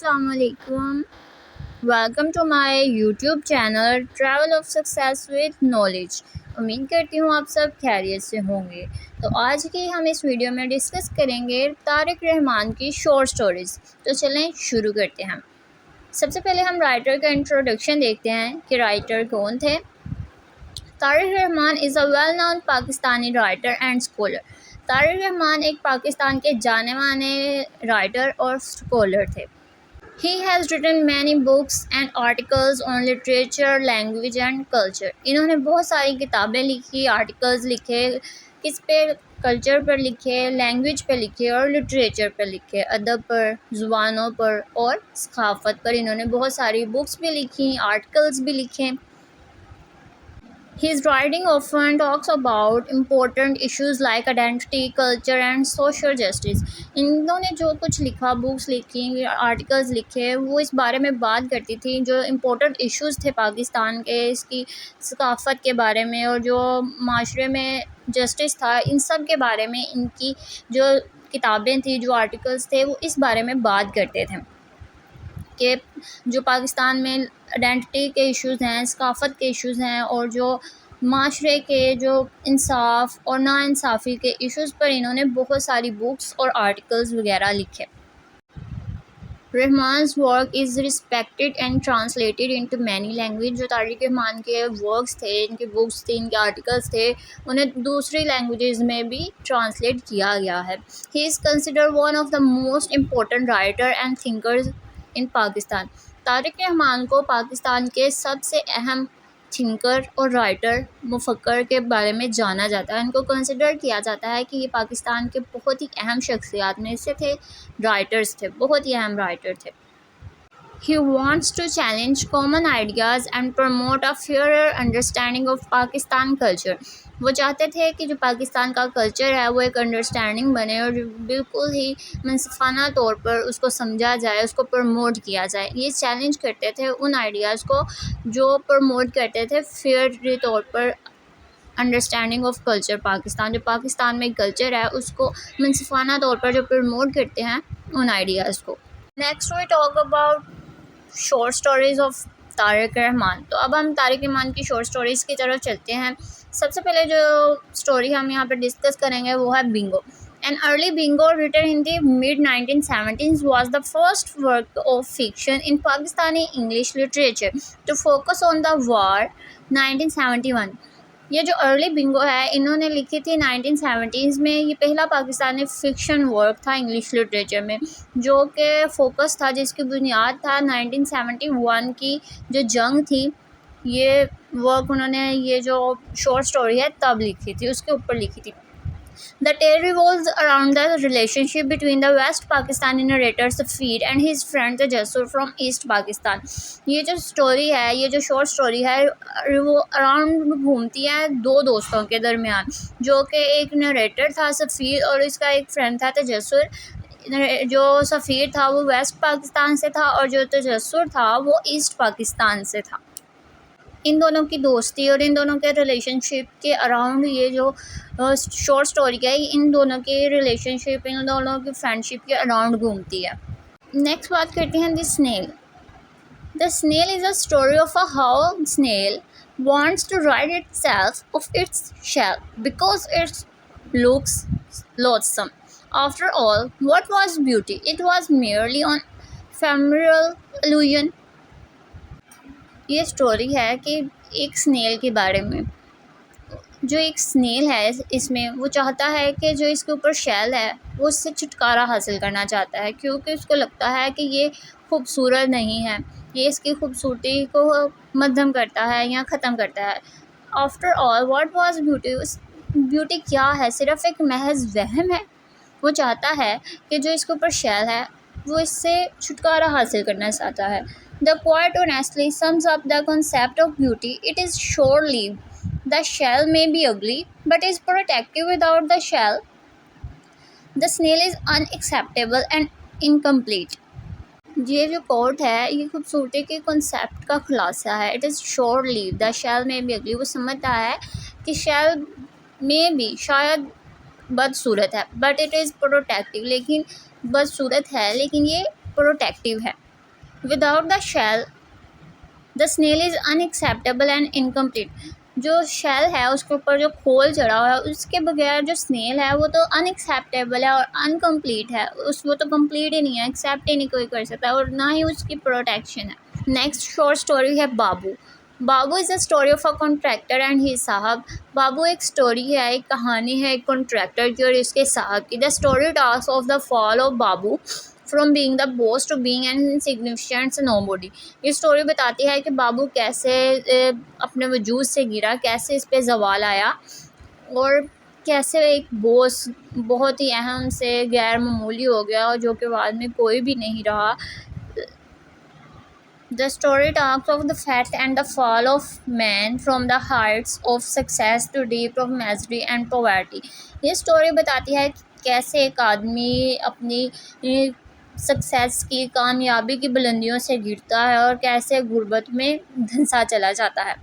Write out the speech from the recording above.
السلام علیکم. Welcome to my YouTube channel travel of success with knowledge. امید کرتی ہوں آپ سب خیریت سے ہوں گے. تو آج کی ہم اس ویڈیو میں ڈسکس کریں گے طارق رحمان کی شارٹ سٹوریز. تو چلیں شروع کرتے ہیں. سب سے پہلے ہم رائٹر کا انٹروڈکشن دیکھتے ہیں کہ رائٹر کون تھے. Tariq Rahman is a well known Pakistani writer and scholar. Tariq Rahman ایک پاکستان کے جانے مانے رائٹر اور اسکالر تھے. He has written many books and articles on literature, language and culture. انہوں نے بہت ساری کتابیں لکھی، آرٹیکلز لکھے. کس پہ؟ کلچر پر لکھے، لینگویج پہ لکھے اور لٹریچر پہ لکھے، ادب پر، زبانوں پر اور ثقافت پر. انہوں نے بہت ساری بکس بھی لکھی، آرٹیکلز بھی لکھے. His writing often talks about important issues like identity, culture and social justice. انہوں نے جو کچھ لکھا، بکس لکھی، آرٹیکلز لکھے، وہ اس بارے میں بات کرتی تھی جو امپورٹنٹ ایشوز تھے پاکستان کے، اس کی ثقافت کے بارے میں اور جو معاشرے میں جسٹس تھا، ان سب کے بارے میں ان کی جو کتابیں تھیں، جو آرٹیکلز تھے، وہ اس بارے میں بات کرتے تھے کہ جو پاکستان میں آئیڈینٹی کے ایشوز ہیں، ثقافت کے ایشوز ہیں اور جو معاشرے کے جو انصاف اور ناانصافی کے ایشوز پر انہوں نے بہت ساری بکس اور آرٹیکلز وغیرہ لکھے. رحمان's work is respected and translated into many languages. جو طارق رحمان کے ورکس تھے، ان کے بکس تھے، ان کے آرٹیکلز تھے، انہیں دوسری لینگویجز میں بھی ٹرانسلیٹ کیا گیا ہے. He is considered one of the most important writer and thinkers in Pakistan. Tariq رحمان کو پاکستان کے سب سے اہم تھنکر اور رائٹر، مفکر کے بارے میں جانا جاتا ہے. ان کو کنسیڈر کیا جاتا ہے کہ یہ پاکستان کے بہت ہی اہم شخصیات میں سے تھے، رائٹرز تھے، بہت ہی اہم رائٹر تھے. He wants to challenge common ideas and promote a fairer understanding of Pakistan culture. وہ چاہتے تھے کہ جو پاکستان کا کلچر ہے وہ ایک انڈرسٹینڈنگ بنے اور بالکل ہی منصفانہ طور پر اس کو سمجھا جائے، اس کو پروموٹ کیا جائے. یہ چیلنج کرتے تھے ان آئیڈیاز کو جو پروموٹ کرتے تھے فیئر طور پر انڈرسٹینڈنگ آف کلچر پاکستان. جو پاکستان میں کلچر ہے اس کو منصفانہ طور پر جو پروموٹ کرتے ہیں ان آئیڈیاز کو. Next we talk about short stories of Tariq Rahman. تو اب ہم طارق رحمان کی شارٹ سٹوریز کی طرف چلتے ہیں. سب سے پہلے جو سٹوری ہم یہاں پہ ڈسکس کریں گے وہ ہے Bingo. An early bingo written in the mid-1970s was the first work of fiction in Pakistani English literature to focus on the war 1971. یہ جو ارلی بنگو ہے انہوں نے لکھی تھی 1970s میں. یہ پہلا پاکستانی فکشن ورک تھا انگلش لٹریچر میں جو کہ فوکس تھا، جس کی بنیاد تھا 1971 کی جو جنگ تھی. یہ ورک انہوں نے، یہ جو شارٹ سٹوری ہے تب لکھی تھی، اس کے اوپر لکھی تھی. The tale revolves around the relationship between the West Pakistani narrator Safir and his friend Tajassur from East Pakistan. یہ جو سٹوری ہے، یہ جو شارٹ سٹوری ہے، وہ اراؤنڈ گھومتی ہے دو دوستوں کے درمیان، جو کہ ایک نریٹر تھا سفیر اور اس کا ایک فرینڈ تھا تجسر. جو سفیر تھا وہ ویسٹ پاکستان سے تھا اور جو تجسر تھا وہ ایسٹ پاکستان سے تھا. ان دونوں کی دوستی اور ان دونوں کے ریلیشن شپ کے اراؤنڈ یہ جو شارٹ سٹوری ہے، ان دونوں کے ریلیشن شپ، ان دونوں کی فرینڈ شپ کے اراؤنڈ گھومتی ہے. نیکسٹ بات کرتے ہیں دی اسنیل. The snail is a story of how snail wants to rid itself of its shell because it looks loathsome. After all, what was beauty? It was merely an ephemeral illusion. یہ story ہے کہ ایک سنیل کے بارے میں. جو ایک سنیل ہے اس میں وہ چاہتا ہے کہ جو اس کے اوپر شیل ہے وہ اس سے چھٹکارا حاصل کرنا چاہتا ہے، کیونکہ اس کو لگتا ہے کہ یہ خوبصورت نہیں ہے، یہ اس کی خوبصورتی کو مدھم کرتا ہے یا ختم کرتا ہے. After all what was beauty? Beauty کیا ہے؟ صرف ایک محض وہم ہے. وہ چاہتا ہے کہ جو اس کے اوپر شیل ہے وہ اس سے چھٹکارا حاصل کرنا چاہتا ہے. The quote honestly sums up the concept of beauty. It is short-lived. The shell may be ugly, but is protective without the shell. The snail is unacceptable and incomplete. یہ جو کوٹ ہے یہ خوبصورتی کے کنسیپٹ کا خلاصہ ہے. It is short-lived. The shell may be ugly. وہ سمجھتا ہے کہ شیل میں بھی شاید بدصورت ہے، but it is protective. لیکن بدصورت ہے لیکن یہ پروٹیکٹیو ہے. Without the shell the snail is unacceptable and incomplete. جو شیل ہے اس کے اوپر جو کھول چڑھا ہوا ہے اس کے بغیر جو اسنیل ہے وہ تو انکسیپٹیبل ہے اور انکمپلیٹ ہے. وہ تو کمپلیٹ ہی نہیں ہے, ایکسیپٹ ہی نہیں کوئی کر سکتا, اور نہ ہی اس کی پروٹیکشن ہے. نیکسٹ شارٹ اسٹوری ہے Babu. Babu is a story of a contractor and his sahib. Babu ایک اسٹوری ہے, ایک کہانی ہے ایک کانٹریکٹر کی اور اس کے صاحب کی. The story talks of the fall of babu from being the boss to being an insignificant nobody. یہ اسٹوری بتاتی ہے کہ بابو کیسے اپنے وجود سے گرا, کیسے اس پہ زوال آیا, اور کیسے ایک بوس بہت ہی اہم سے غیر معمولی ہو گیا اور جو کہ بعد میں کوئی بھی نہیں رہا. The story talks of the fact and the fall of man from the heights of success to deep of misery and poverty. یہ اسٹوری بتاتی ہے کہ کیسے ایک آدمی اپنی سکسیس کی, کامیابی کی بلندیوں سے گرتا ہے اور کیسے غربت میں دھنسا چلا جاتا ہے.